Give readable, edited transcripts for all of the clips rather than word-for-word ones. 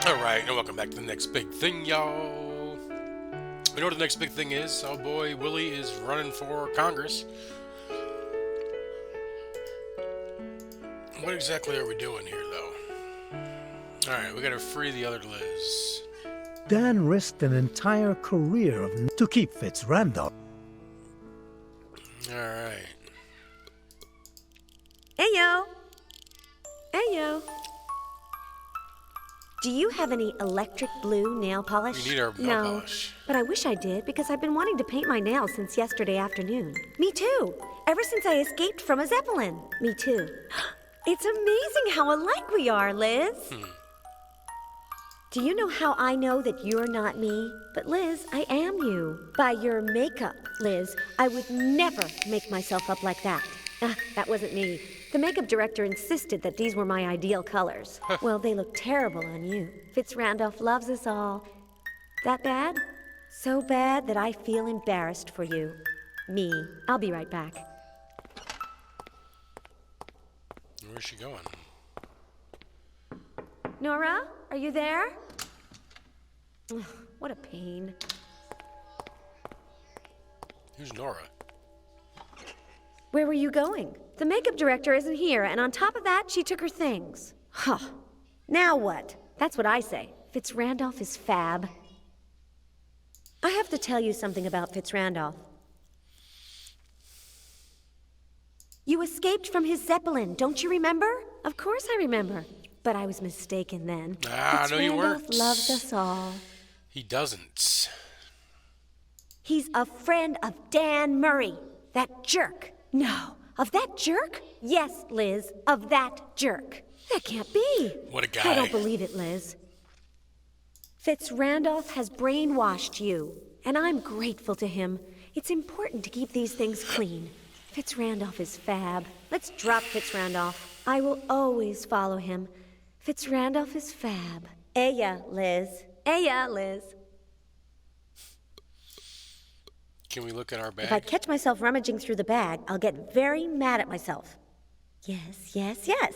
Alright, and welcome back to the next big thing, y'all. You know what the next big thing is? Oh boy, Willie is running for Congress. What exactly are we doing here, though? Alright, we gotta free the other Liz. Dan risked an entire career to keep Fitzrandolph. Alright. Heyo! Heyo! Do you have any electric blue nail polish? We need our nail No, polish. but I wish I did because I've been wanting to paint my nails since yesterday afternoon. Me too. Ever since I escaped from a Zeppelin. Me too. It's amazing how alike we are, Liz. Do you know how I know that you're not me? But Liz, I am you. By your makeup, Liz. I would never make myself up like that. That wasn't me. The makeup director insisted that these were my ideal colors. Well, they look terrible on you. Fitzrandolph loves us all. That bad? So bad that I feel embarrassed for you. Me. I'll be right back. Where's she going? Nora, are you there? Ugh, what a pain. Who's Nora? Where were you going? The makeup director isn't here, and on top of that, she took her things. Huh. Now what? That's what I say. Fitzrandolph is fab. I have to tell you something about Fitzrandolph. You escaped from his Zeppelin, don't you remember? Of course I remember. But I was mistaken then. No, you weren't. Fitzrandolph loves us all. He doesn't. He's a friend of Dan Murray, that jerk. No, of that jerk? Yes, Liz, of that jerk. That can't be. What a guy. I don't believe it, Liz. Fitzrandolph has brainwashed you, and I'm grateful to him. It's important to keep these things clean. Fitzrandolph is fab. Let's drop Fitzrandolph. I will always follow him. Fitzrandolph is fab. Aya, Liz. Aya, Liz. Can we look in our bag? If I catch myself rummaging through the bag, I'll get very mad at myself. Yes, yes, yes.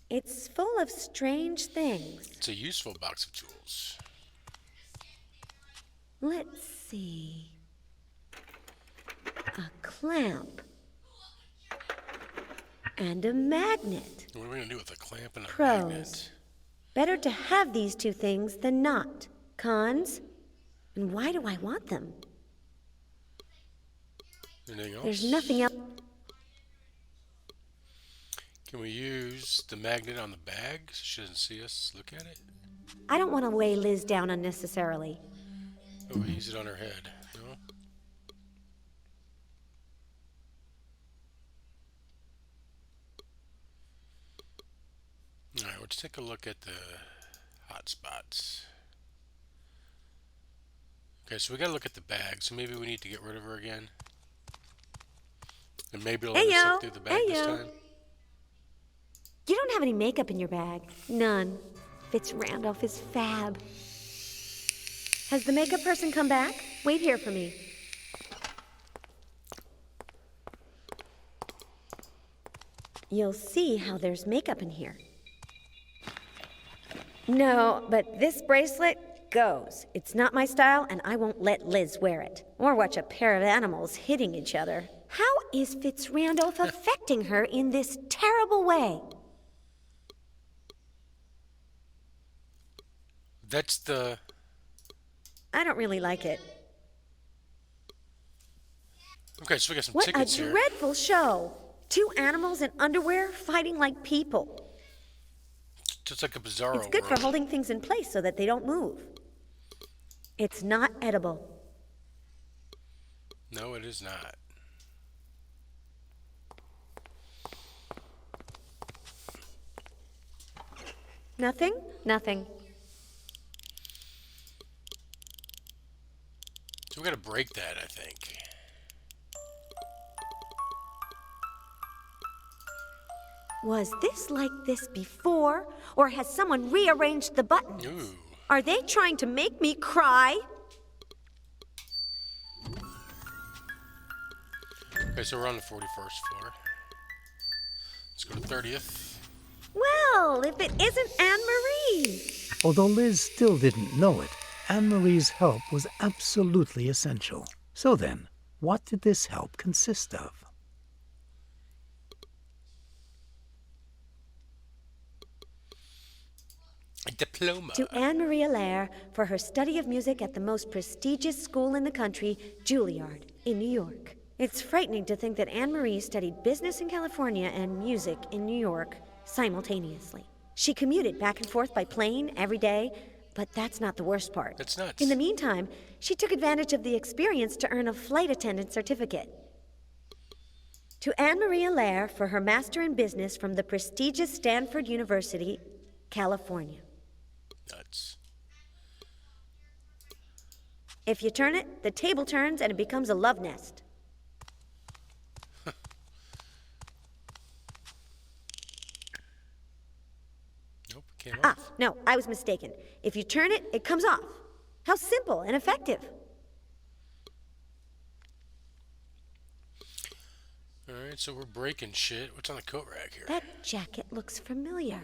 It's full of strange things. It's a useful box of tools. Let's see. A clamp. And a magnet. What are we gonna do with a clamp and a Pros. magnet? Better to have these two things than not. Cons? And why do I want them? Anything else? There's nothing else. Can we use the magnet on the bag so she doesn't see us look at it? I don't want to weigh Liz down unnecessarily. Oh, we use it on her head. No? Alright, let's take a look at the hot spots. Okay, so we gotta look at the bag, so maybe we need to get rid of her again. And maybe it'll let us look through the bag this time. You don't have any makeup in your bag. None. Fitzrandolph is fab. Has the makeup person come back? Wait here for me. You'll see how there's makeup in here. No, but this bracelet goes. It's not my style, and I won't let Liz wear it. Or watch a pair of animals hitting each other. How is Fitzrandolph affecting her in this terrible way? That's the... I don't really like it. Okay, so we got some What a tickets here. dreadful show. Two animals in underwear fighting like people. Just like a bizarro It's good world. for holding things in place so that they don't move. It's not edible. No, it is not. Nothing? Nothing. So we gotta break that, I think. Was this like this before? Or has someone rearranged the buttons? Ooh. Are they trying to make me cry? Okay, so we're on the 41st floor. Let's go to 30th. Well, if it isn't Anne-Marie. Although Liz still didn't know it, Anne-Marie's help was absolutely essential. So then, what did this help consist of? A diploma. To Anne-Marie Allaire for her study of music at the most prestigious school in the country, Juilliard, in New York. It's frightening to think that Anne-Marie studied business in California and music in New York simultaneously. She commuted back and forth by plane every day, but that's not the worst part. That's nuts. In the meantime, she took advantage of the experience to earn a flight attendant certificate. To Anne-Marie Allaire for her master in business from the prestigious Stanford University, California. Nuts. If you turn it, the table turns and it becomes a love nest. Nope, came Ah, off. no, I was mistaken. If you turn it, it comes off. How simple and effective. Alright, so we're breaking shit. What's on the coat rack here? That jacket looks familiar.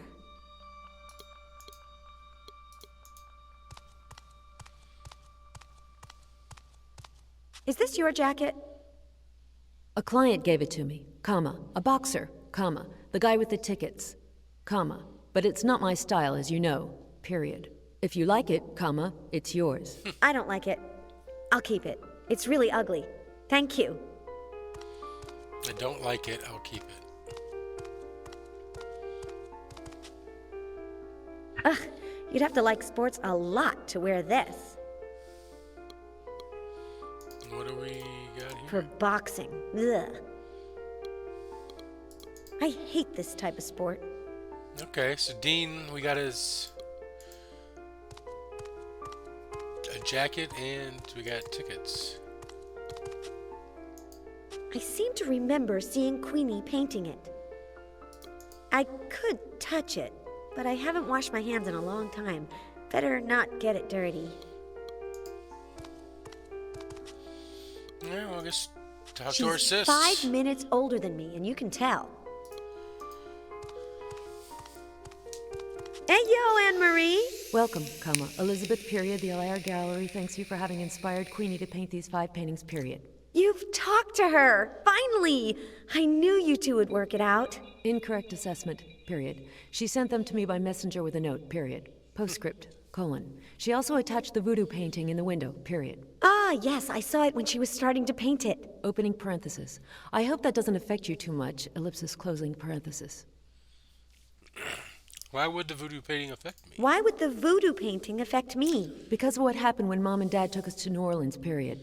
Is this your jacket? A client gave it to me, comma, a boxer, comma, the guy with the tickets, comma, but it's not my style, as you know, period. If you like it, comma, it's yours. I don't like it. I'll keep it. It's really ugly. Thank you. I don't like it, I'll keep it. Ugh, you'd have to like sports a lot to wear this. What do we got here? For boxing. Ugh. I hate this type of sport. Okay, so Dean, we got his a jacket and we got tickets. I seem to remember seeing Queenie painting it. I could touch it, but I haven't washed my hands in a long time. Better not get it dirty. Yeah, well, I guess talk to She's our sis. 5 minutes older than me, and you can tell. Hey, yo, Anne-Marie! Welcome, comma, Elizabeth, period, the Allaire Gallery thanks you for having inspired Queenie to paint these 5 paintings, period. You've talked to her! Finally! I knew you two would work it out. Incorrect assessment, period. She sent them to me by messenger with a note, period. Postscript, colon. She also attached the voodoo painting in the window, period. Ah, yes, I saw it when she was starting to paint it. Opening parenthesis. I hope that doesn't affect you too much, ellipsis closing parenthesis. Why would the voodoo painting affect me? Why would the voodoo painting affect me? Because of what happened when Mom and Dad took us to New Orleans, period.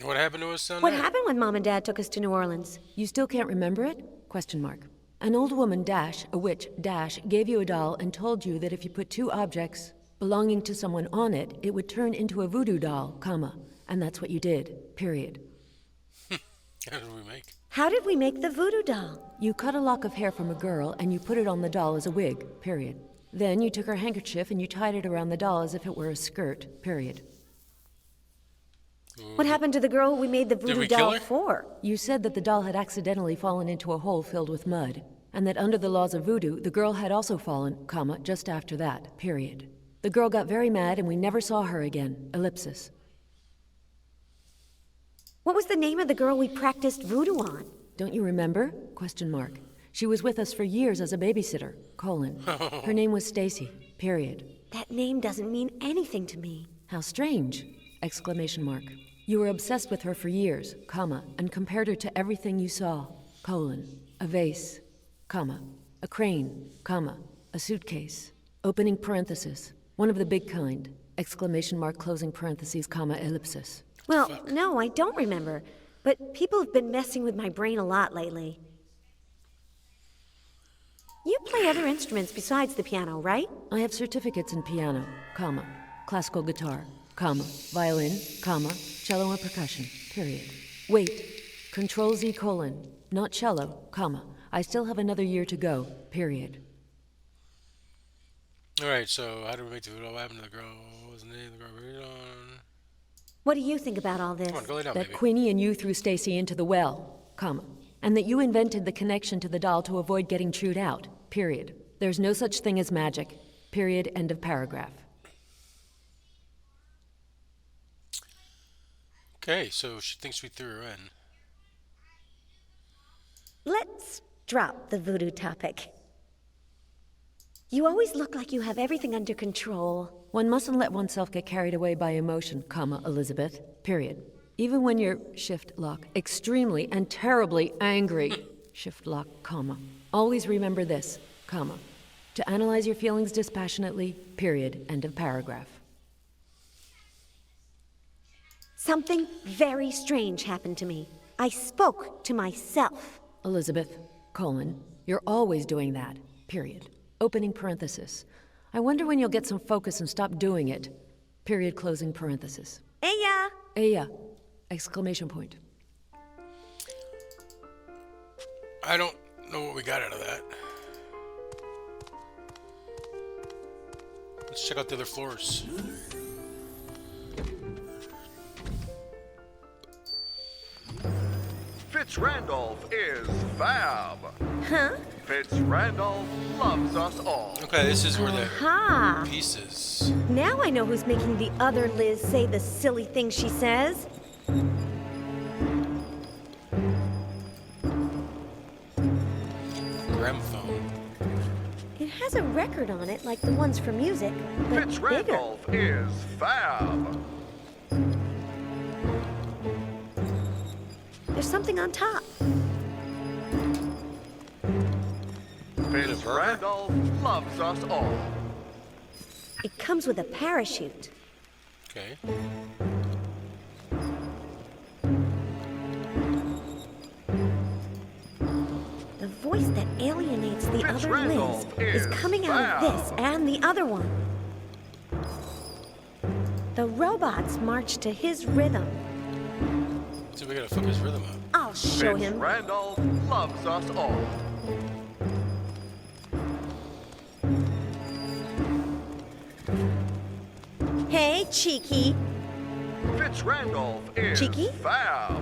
What happened to his son? What happened when Mom and Dad took us to New Orleans? You still can't remember it? Question mark. An old woman, dash, a witch, dash, gave you a doll and told you that if you put 2 objects belonging to someone on it, it would turn into a voodoo doll, comma. And that's what you did, period. How did we make? How did we make the voodoo doll? You cut a lock of hair from a girl and you put it on the doll as a wig, period. Then you took her handkerchief and you tied it around the doll as if it were a skirt, period. What happened to the girl we made the voodoo we kill doll her? for? You said that the doll had accidentally fallen into a hole filled with mud, and that under the laws of voodoo, the girl had also fallen, comma, just after that, period. The girl got very mad and we never saw her again, ellipsis. What was the name of the girl we practiced voodoo on? Don't you remember? Question mark. She was with us for years as a babysitter, colon. Her name was Stacy, period. That name doesn't mean anything to me. How strange! Exclamation mark. You were obsessed with her for years, comma, and compared her to everything you saw, colon. A vase, comma. A crane, comma. A suitcase. Opening parenthesis. One of the big kind. Exclamation mark closing parentheses, comma, ellipsis. Well, no, I don't remember. But people have been messing with my brain a lot lately. You play other instruments besides the piano, right? I have certificates in piano, comma, classical guitar, comma, violin, comma, cello and percussion, period. Wait, Control Z colon, not cello, comma. I still have another year to go, period. Alright, so how did we make the voodoo? What happened to the girl? What was the name of the girl we were on? What do you think about all this? Come on, go lay down, That baby. Queenie and you threw Stacy into the well, comma, and that you invented the connection to the doll to avoid getting chewed out, period. There's no such thing as magic, Period. End of paragraph. Okay, so she thinks we threw her in. Let's drop the voodoo topic. You always look like you have everything under control. One mustn't let oneself get carried away by emotion, comma, Elizabeth. Period. Even when you're shift lock, extremely and terribly angry. Shift lock, comma. Always remember this, comma. To analyze your feelings dispassionately, period. End of paragraph. Something very strange happened to me. I spoke to myself. Elizabeth, colon, you're always doing that, period. Opening parenthesis. I wonder when you'll get some focus and stop doing it. Period, closing parenthesis. Eya! Eya! Exclamation point. I don't know what we got out of that. Let's check out the other floors. Fitzrandolph is fab. Huh? Fitzrandolph loves us all. Okay, this is where the Ha! pieces. Now I know who's making the other Liz say the silly things she says. Gramophone. It has a record on it like the ones for music, but bigger. Fitzrandolph is fab. There's something on top. Fitzrandolph loves us all. It comes with a parachute. Okay. The voice that alienates the other Liz Fitzrandolph is is coming out of this fab. and the other one. The robots march to his rhythm. So we gotta fuck his rhythm up. I'll show him. Fitzrandolph loves us all. Hey, Cheeky. Fitzrandolph is Cheeky? fab.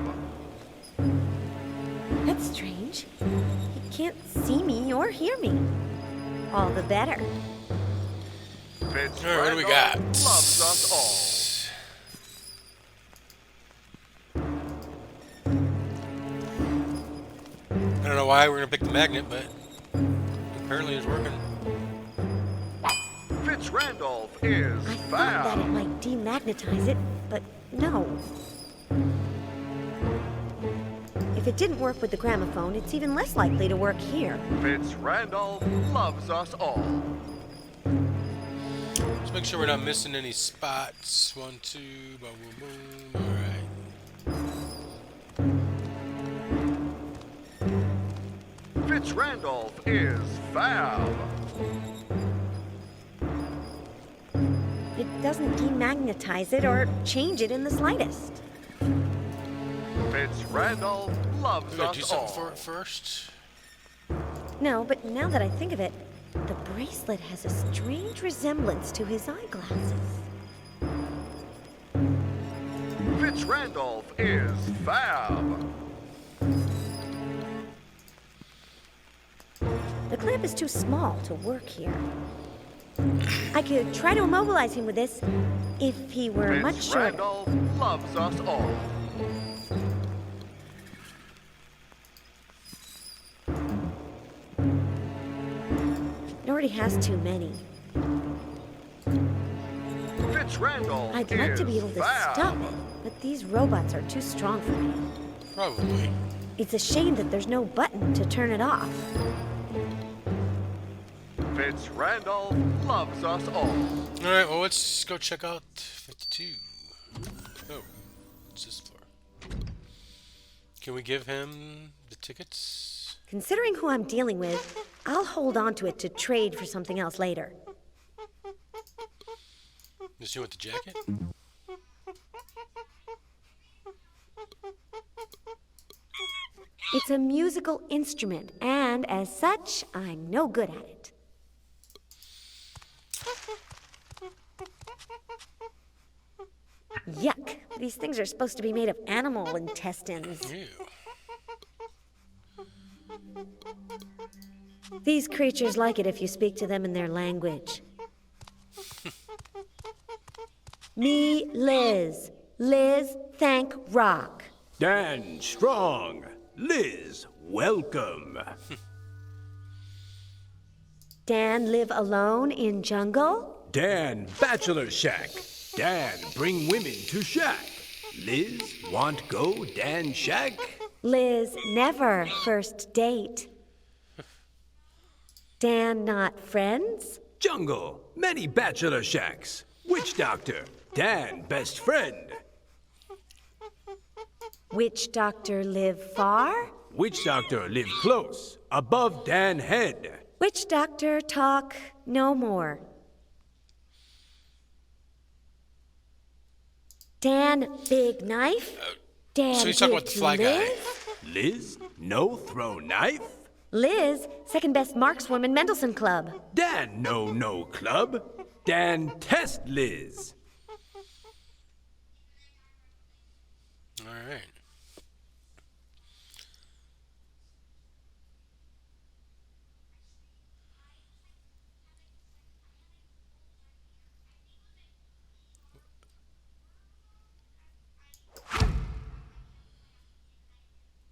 That's strange. He can't see me or hear me. All the better. Fitzrandolph Alright, what do we got? loves us all. I don't know why we're gonna pick the magnet, but apparently it's working. Fitzrandolph is I thought that it fab. might demagnetize it, but no. If it didn't work with the gramophone, it's even less likely to work here. Fitzrandolph loves us all. Let's make sure we're not missing any spots. 1, 2, boom, boom, boom. Alright. Fitzrandolph is fab. It doesn't demagnetize it or change it in the slightest. Fitzrandolph loves We gotta do us something all. for it first. No, but now that I think of it, the bracelet has a strange resemblance to his eyeglasses. Fitzrandolph is fab. The clamp is too small to work here. I could try to immobilize him with this if he were much shorter. Fitzrandolph loves us all. It already has too many. Fitzrandolph I'd like to be able to fab. stop it, but these robots are too strong for me. Probably. It's a shame that there's no button to turn it off. Fitzrandolph loves us all. Alright, well, let's go check out 52. Oh, what's this for? Can we give him the tickets? Considering who I'm dealing with, I'll hold on to it to trade for something else later. Does he want the jacket? It's a musical instrument, and as such, I'm no good at it. Yuck. These things are supposed to be made of animal intestines. Ew. These creatures like it if you speak to them in their language. Me, Liz. Liz, thank Rock. Dan Strong. Liz, welcome. Dan live alone in jungle? Dan Bachelor Shack. Dan bring women to shack. Liz want go Dan Shack? Liz never first date. Dan not friends? Jungle, many bachelor shacks. Witch doctor, Dan best friend. Witch doctor live far? Witch doctor live close, above Dan head. Witch doctor talk no more. Dan big knife? Dan So he's talking give about the to fly guy. Liz? Liz, no throw knife. Liz, second best markswoman Mendelssohn Club. Dan no club. Dan test Liz. All right.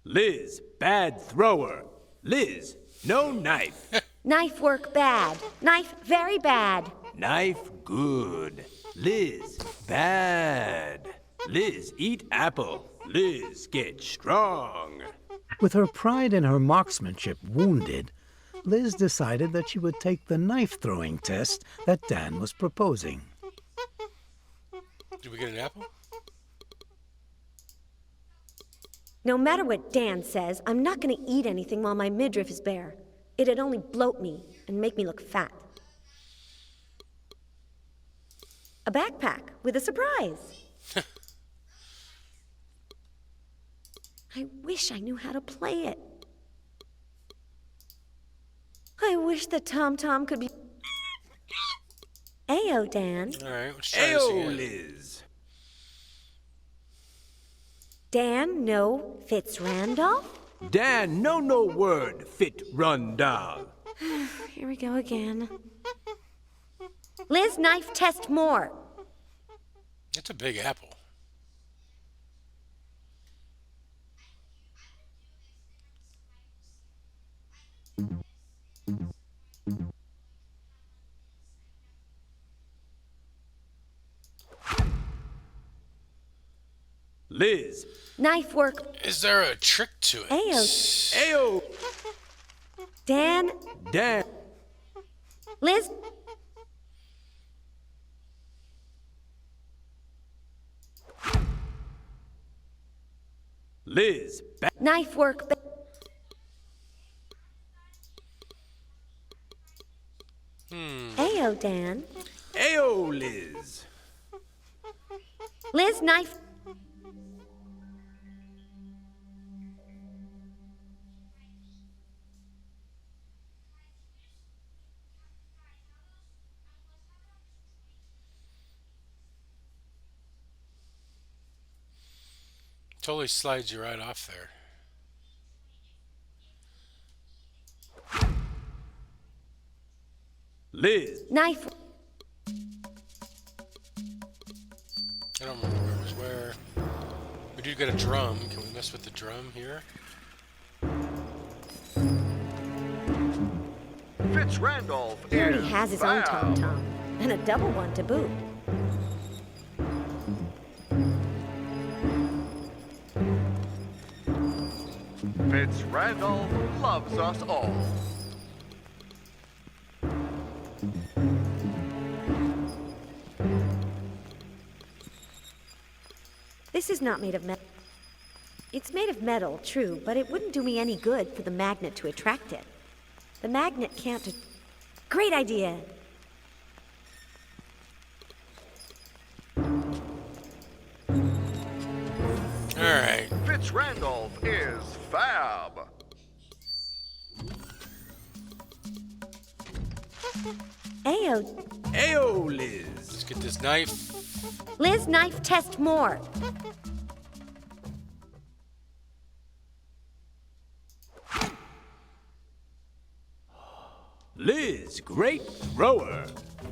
Liz, bad thrower. Liz, no knife. Knife work bad. Knife very bad. Knife good. Liz, bad. Liz, eat apple. Liz, get strong. With her pride in her marksmanship wounded, Liz decided that she would take the knife-throwing test that Dan was proposing. Did we get an apple? No matter what Dan says, I'm not going to eat anything while my midriff is bare. It'd only bloat me and make me look fat. A backpack with a surprise. I wish I knew how to play it. I wish the tom-tom could be... Ayo, Dan. All right, let's try this Ayo, again. Liz. Dan know Fitzrandolph? Dan no word fit run doll. Here we go again. Liz, knife test more. That's a big apple. Liz. Knife work. Is there a trick to it? Ayo. Ayo. Dan. Dan. Liz. Liz. Knife work. Ayo, Dan. Ayo, Liz. Liz, knife. Totally slides you right off there. Liz. Knife. I don't remember where it was where. We do get a drum. Can we mess with the drum here? Fitzrandolph He already is has his own foul. tom-tom. And a double one to boot. Fitzrandolph loves us all. This is not made of metal. It's made of metal, true, but it wouldn't do me any good for the magnet to attract it. The magnet can't... Great idea! Alright. Fitzrandolph is fab. Ayo. Ayo, Liz. Let's get this knife. Liz, knife test more. Liz, great thrower.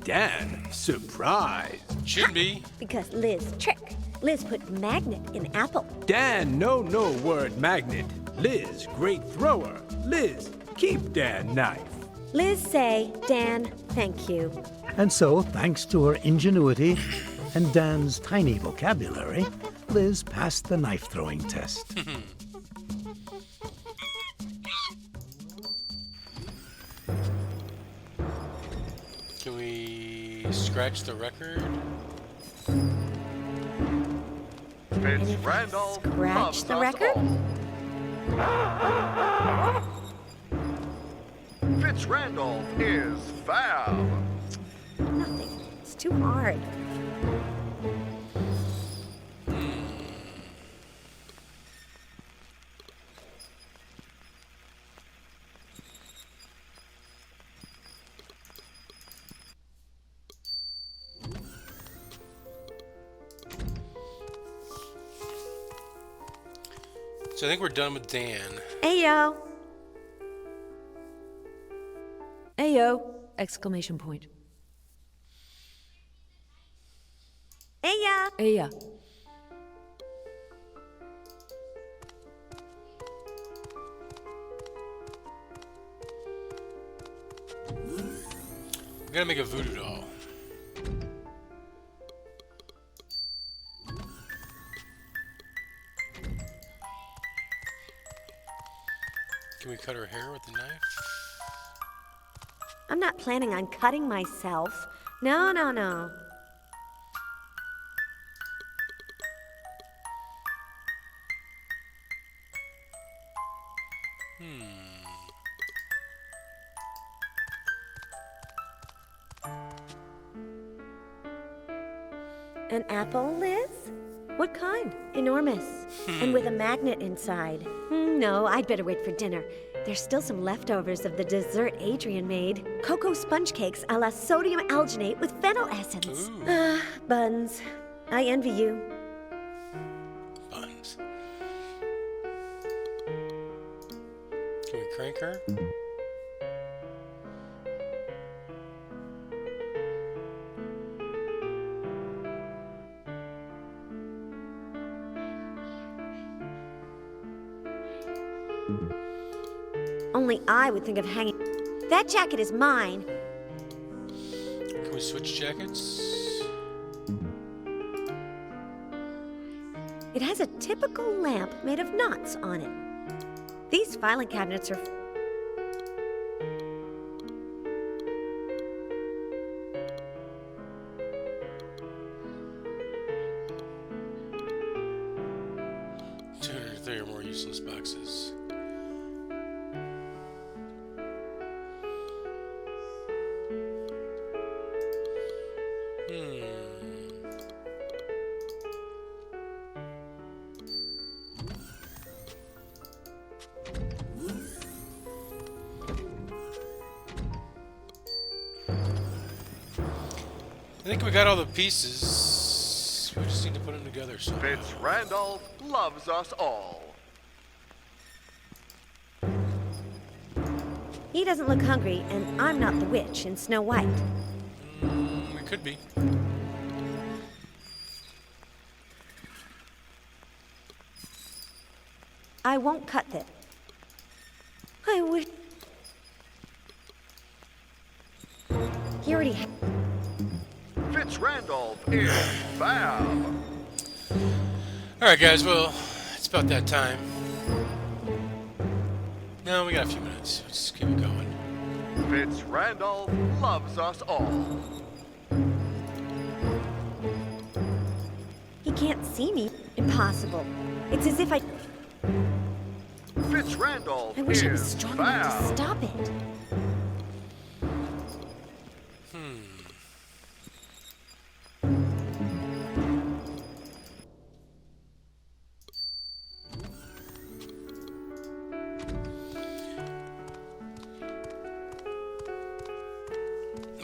Dan, surprised. Shouldn't be. Because Liz trick. Liz put magnet in apple. Dan, no word magnet. Liz, great thrower. Liz, keep Dan knife. Liz say, Dan, thank you. And so, thanks to her ingenuity and Dan's tiny vocabulary, Liz passed the knife-throwing test. Can we scratch the record? Fitzrandolph Scratch loves the us record? all. Fitzrandolph is fab. Nothing. It's too hard. So I think we're done with Dan. Ayo. Ayo! Exclamation point. Aya. Aya. We gotta make a voodoo doll. Can we cut her hair with the knife? I'm not planning on cutting myself. No, no, no. An apple, Liz? What kind? Enormous. And with a magnet inside. No, I'd better wait for dinner. There's still some leftovers of the dessert Adrian made. Cocoa sponge cakes a la sodium alginate with fennel essence. Ooh. Ah, buns. I envy you. Buns. Can we crank her? Only I would think of hanging. That jacket is mine. Can we switch jackets? It has a typical lamp made of knots on it. These filing cabinets are... There are more useless boxes. I think we got all the pieces. We just need to put them together somehow. Fitzrandolph loves us all. He doesn't look hungry, and I'm not the witch in Snow White. It could be. I won't cut it. I wish... He already... Fitzrandolph is fab. Alright guys, well, it's about that time. No, we got a few minutes. Let's just keep it going. Fitzrandolph loves us all. He can't see me. Impossible. It's as if I Fitzrandolph wish I was is strong enough to fab. stop it.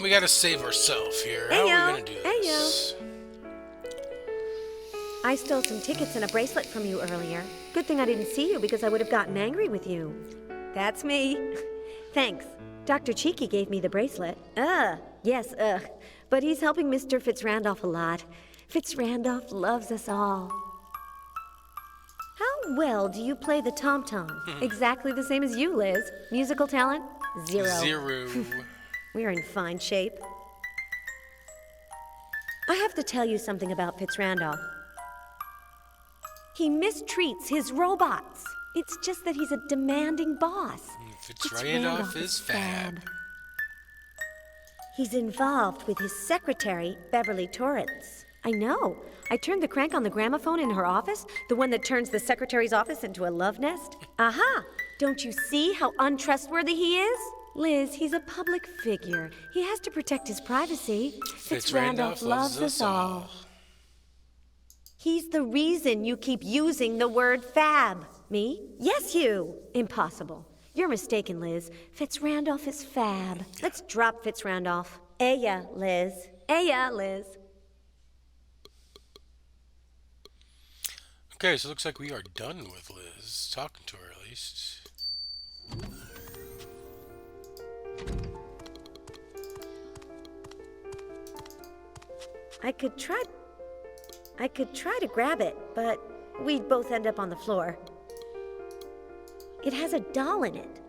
We gotta save ourselves here. How are we Ayo, gonna do this? I stole some tickets and a bracelet from you earlier. Good thing I didn't see you because I would have gotten angry with you. That's me. Thanks. Dr. Cheeky gave me the bracelet. Yes, but he's helping Mr. Fitzrandolph a lot. Fitzrandolph loves us all. How well do you play the tom-tom? Exactly the same as you, Liz. Musical talent? Zero. Zero. We're in fine shape. I have to tell you something about Fitzrandolph. He mistreats his robots. It's just that he's a demanding boss. Fitzrandolph is fab. He's involved with his secretary, Beverly Torrance. I know. I turned the crank on the gramophone in her office, the one that turns the secretary's office into a love nest. Aha! Don't you see how untrustworthy he is? Liz, he's a public figure. He has to protect his privacy. Fitzrandolph loves us all. He's the reason you keep using the word fab. Me? Yes, you. Impossible. You're mistaken, Liz. Fitzrandolph is fab. Let's drop Fitzrandolph. Aya, Liz. Aya, Liz. Okay, so it looks like we are done with Liz. Talking to her, at least. I could try to grab it, but we'd both end up on the floor. It has a doll in it.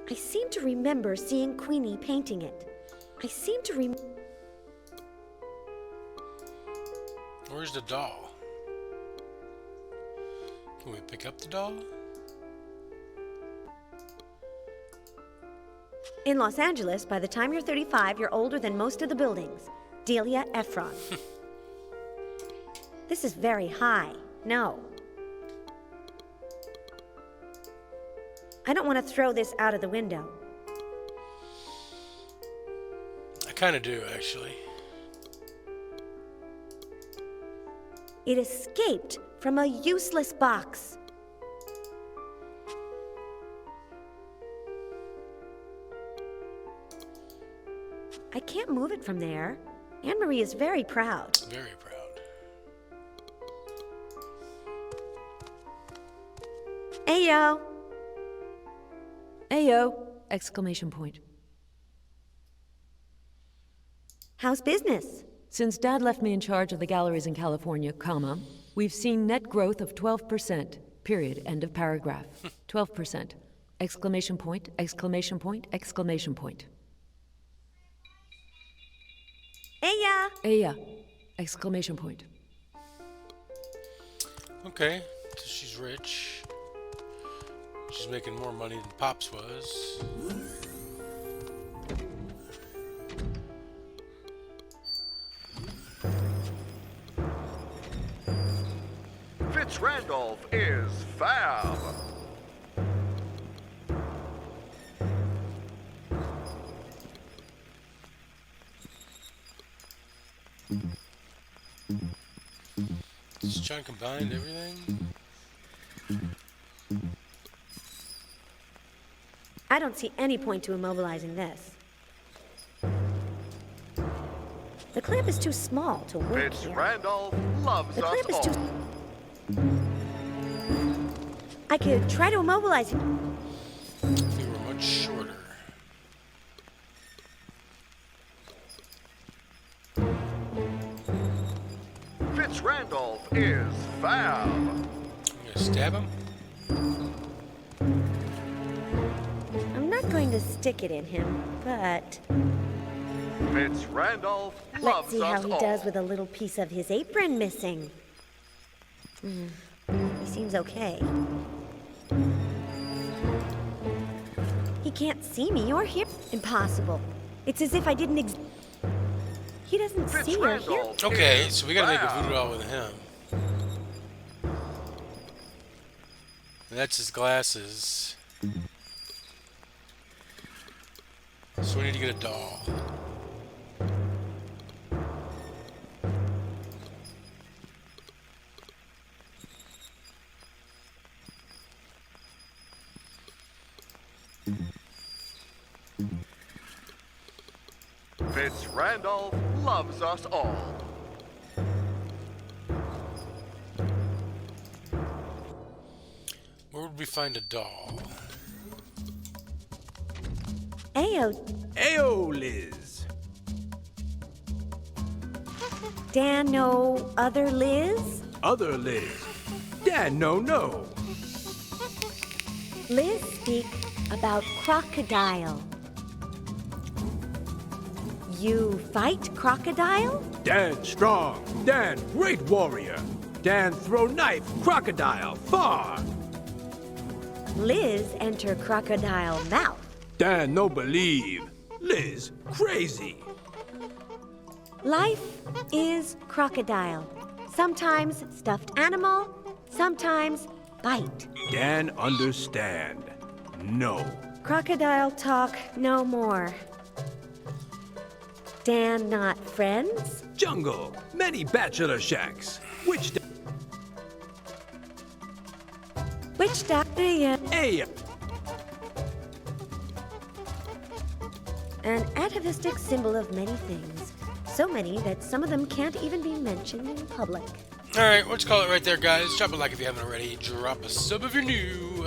I seem to remember seeing Queenie painting it. Where's the doll? Can we pick up the doll? In Los Angeles, by the time you're 35, you're older than most of the buildings. Delia Ephron. This is very high. No. I don't want to throw this out of the window. I kind of do, actually. It escaped from a useless box. I can't move it from there. Anne-Marie is very proud. Very proud. Ayo! Ayo! Exclamation point. How's business? Since Dad left me in charge of the galleries in California, comma, we've seen net growth of 12%. Period. End of paragraph. 12%. Exclamation point, exclamation point, exclamation point. Aya! Aya! Exclamation point. Okay, so she's rich. She's making more money than Pops was. Fitzrandolph is fab. Just trying to combine everything. I don't see any point to immobilizing this. The clamp is too small to work here. Fitzrandolph loves The us clamp is too... all. I could try to immobilize him. If we were much shorter. Fitzrandolph is fab. I'm gonna stab him. I'm not going to stick it in him, but Fitzrandolph let's loves see how us he all. does with a little piece of his apron missing. He seems okay. He can't see me or hear. Impossible. It's as if I didn't He doesn't see or hear. Fitzrandolph Okay, is so we gotta make a fab. voodoo doll with him. And that's his glasses. So we need to get a doll. Fitzrandolph loves us all. Where would we find a doll? Aya! Ayo, Ayo, Liz. Dan, no other Liz? Other Liz. Dan, no. Liz speak about crocodile. You fight crocodile? Dan strong. Dan great warrior. Dan throw knife crocodile far. Liz enter crocodile mouth. Dan no believe. Liz crazy. Life is crocodile. Sometimes stuffed animal, sometimes bite. Dan understand. No. Crocodile talk no more. Dan not friends? Jungle. Many bachelor shacks. Which doctor you? Hey. An atavistic symbol of many things. So many that some of them can't even be mentioned in public. Alright, let's call it right there, guys. Drop a like if you haven't already. Drop a sub if you're new.